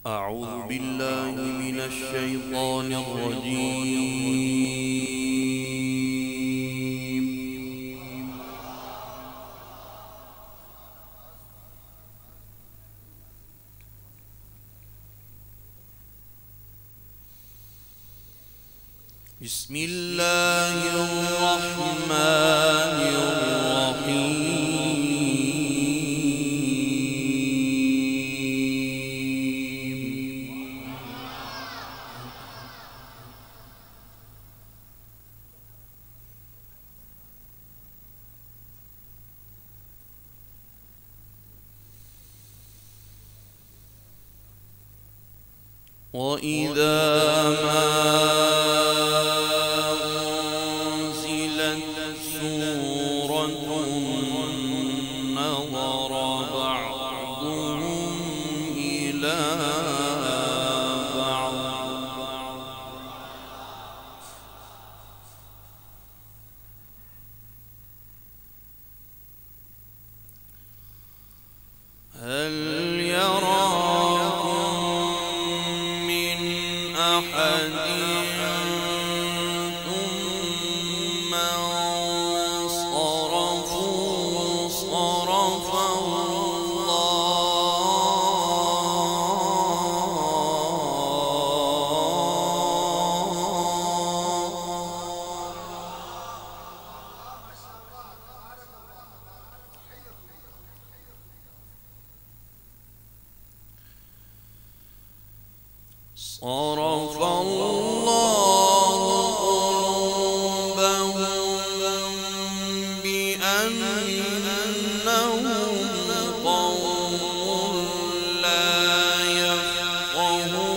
أعوذ بالله من الشيطان الرجيم. بسم الله الرحمن الرحيم. وإذا ما أنزلت سورة نظر بعضهم إلى بعض هل يراكم من أحد ثم انصرفوا صرف الله قلوبهم بأنهم قوم لا يفقهون.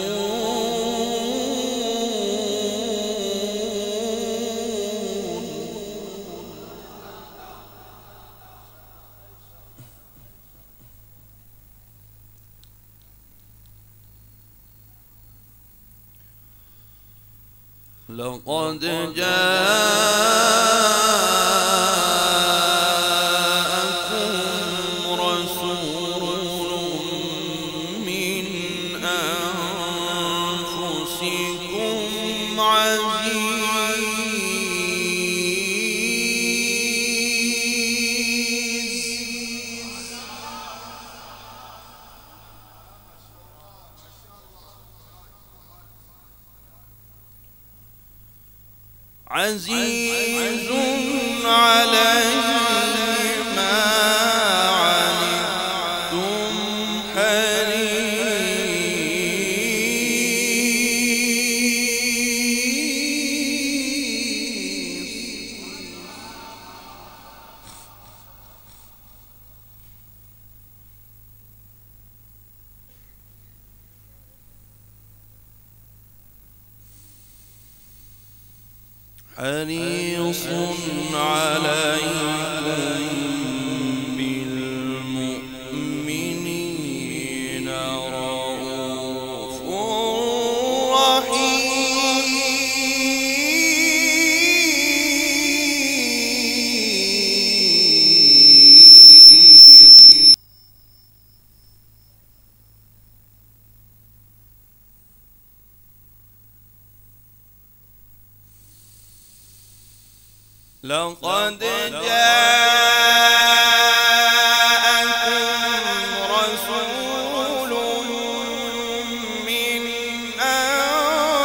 لقد جاءكم رسول من أنفسكم عزيز عليه ما عنتم حريص حريص عليكم بالمؤمنين رؤوف رحيم. لقد جاءكم رسول من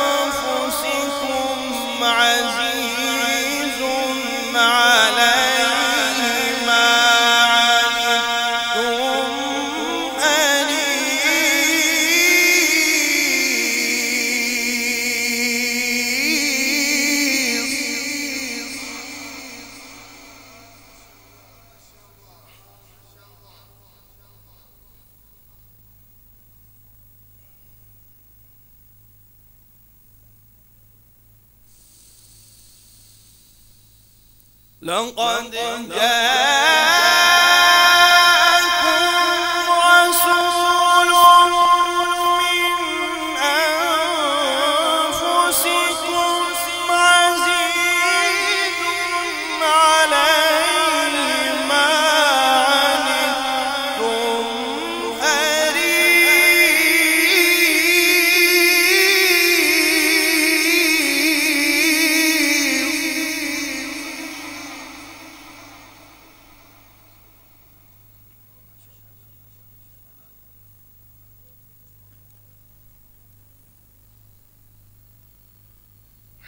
أنفسكم عزيز عليه ما عنتم لقد جاءكم رسول من أنفسكم عزيز عليه ما عنتم حريص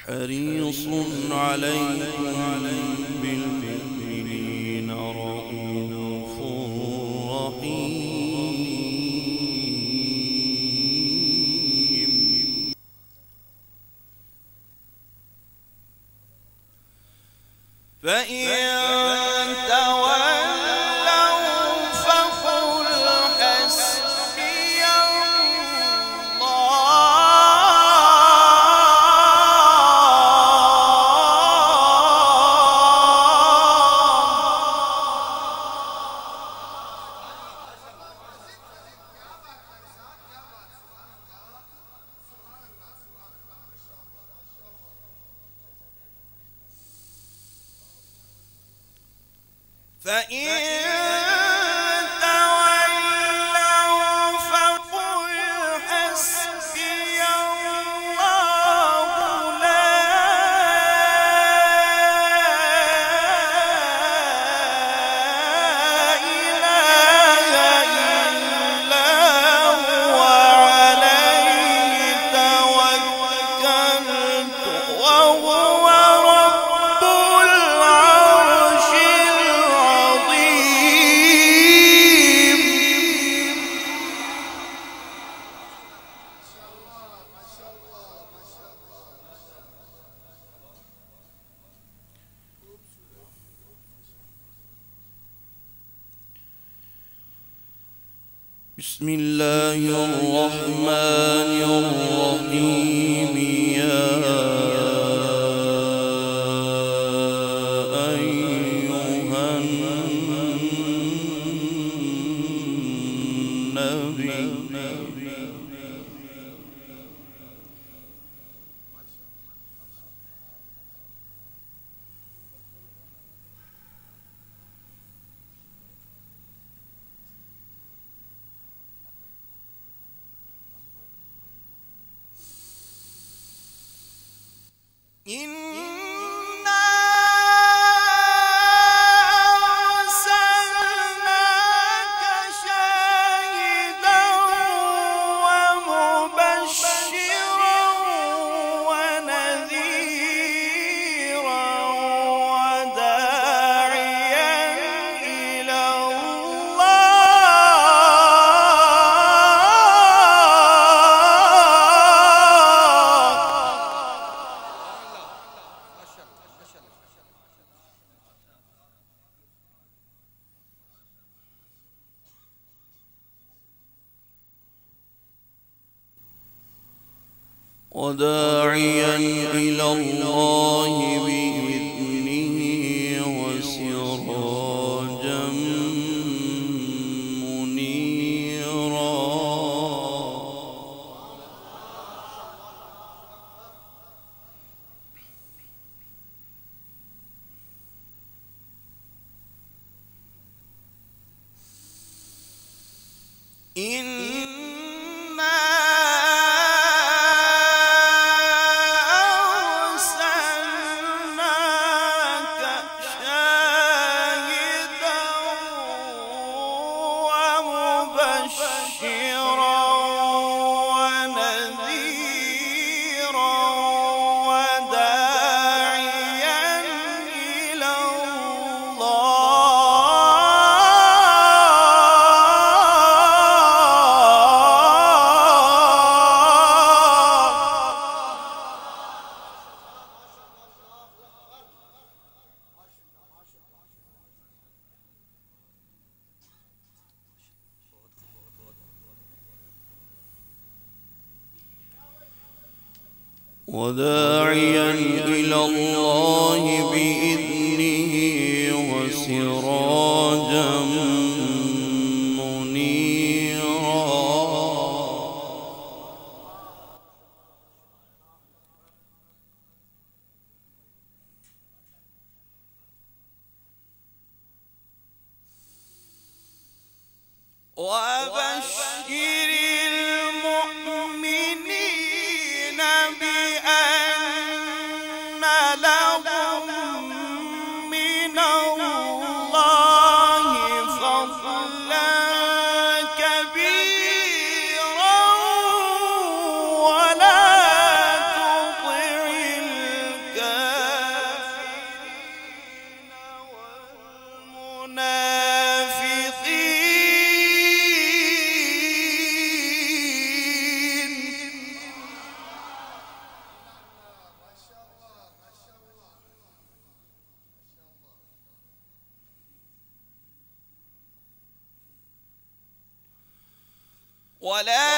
حريص عليكم بالمؤمنين رؤوف رحيم. فإن بسم الله الرحمن الرحيم. يا أيها النبي إنا أرسلناك شاهدا ومبشرا ونذيرا وداعيا إلى الله بإذنه وسراجا منيرا. وداعيا إلى الله بإذنه وسراجا منيرا. وبشر المؤمنين بأن لهم من الله فضلا كبيرا ولا تطع ولا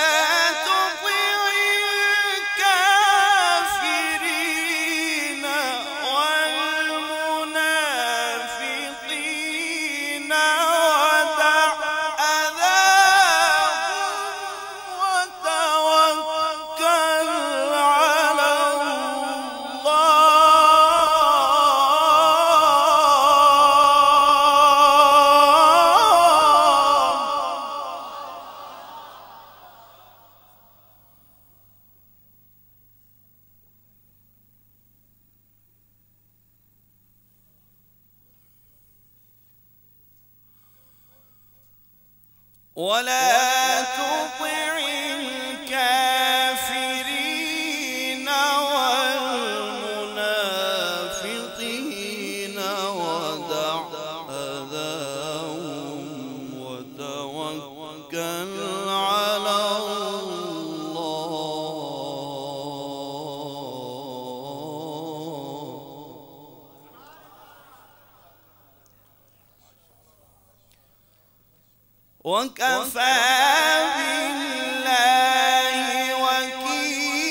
تطع الكافرين والمنافقين ودع أذاهم وتوكل على وكفى بالله وكيلا.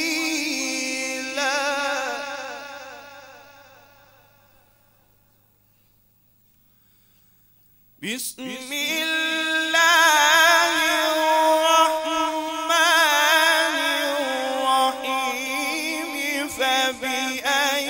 بسم الله الرحمن الرحيم فبأي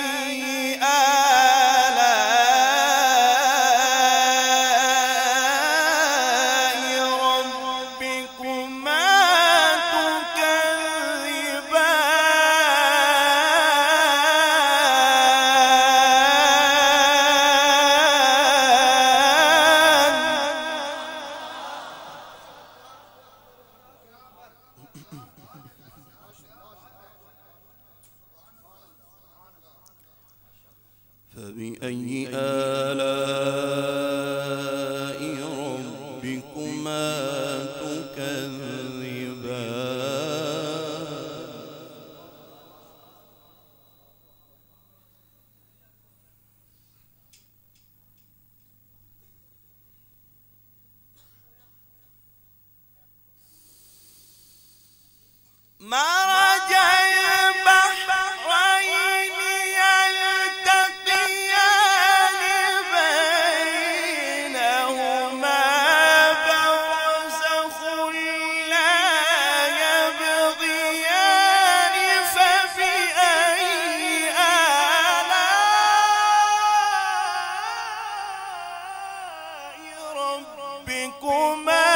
فبأي آلاء ربكما تكذبان. مرج البحرين يلتقيان بينهما برزخ لا يبغيان. فبأي آلاء ربكما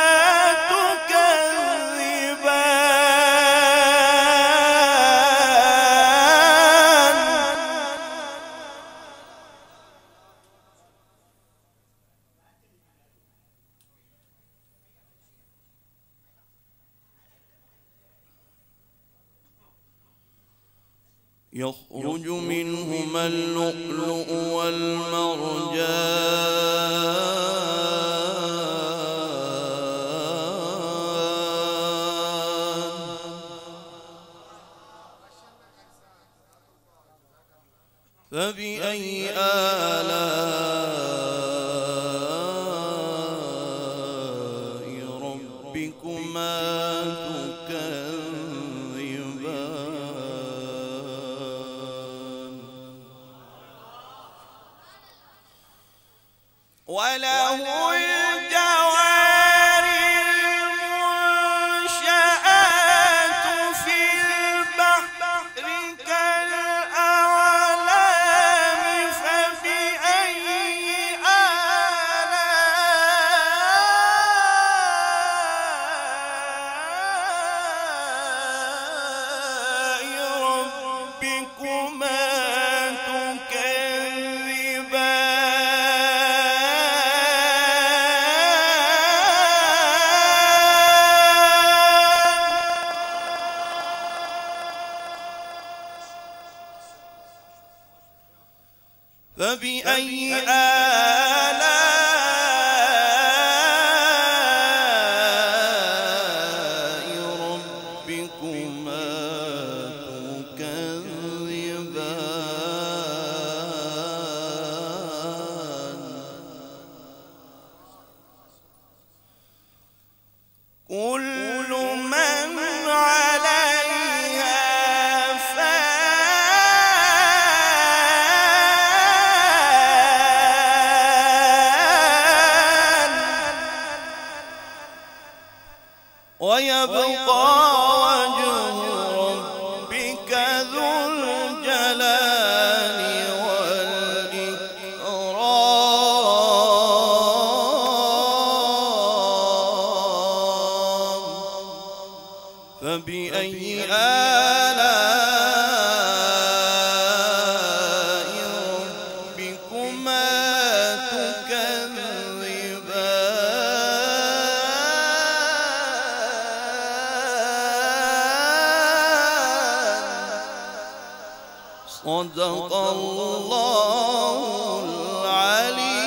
يخرج منهما اللؤلؤ والمرجان. فبأي آلاء ربكما وله الجوار المنشآت في البحر كالأعلام. فبأي آلاء ربكما فبأي آلاء ربكما تكذبان. كل من ويبقى وجه ربك ذو الجلال والإكرام. فبأي آلاء ربكما تكذبان. صدق الله العلي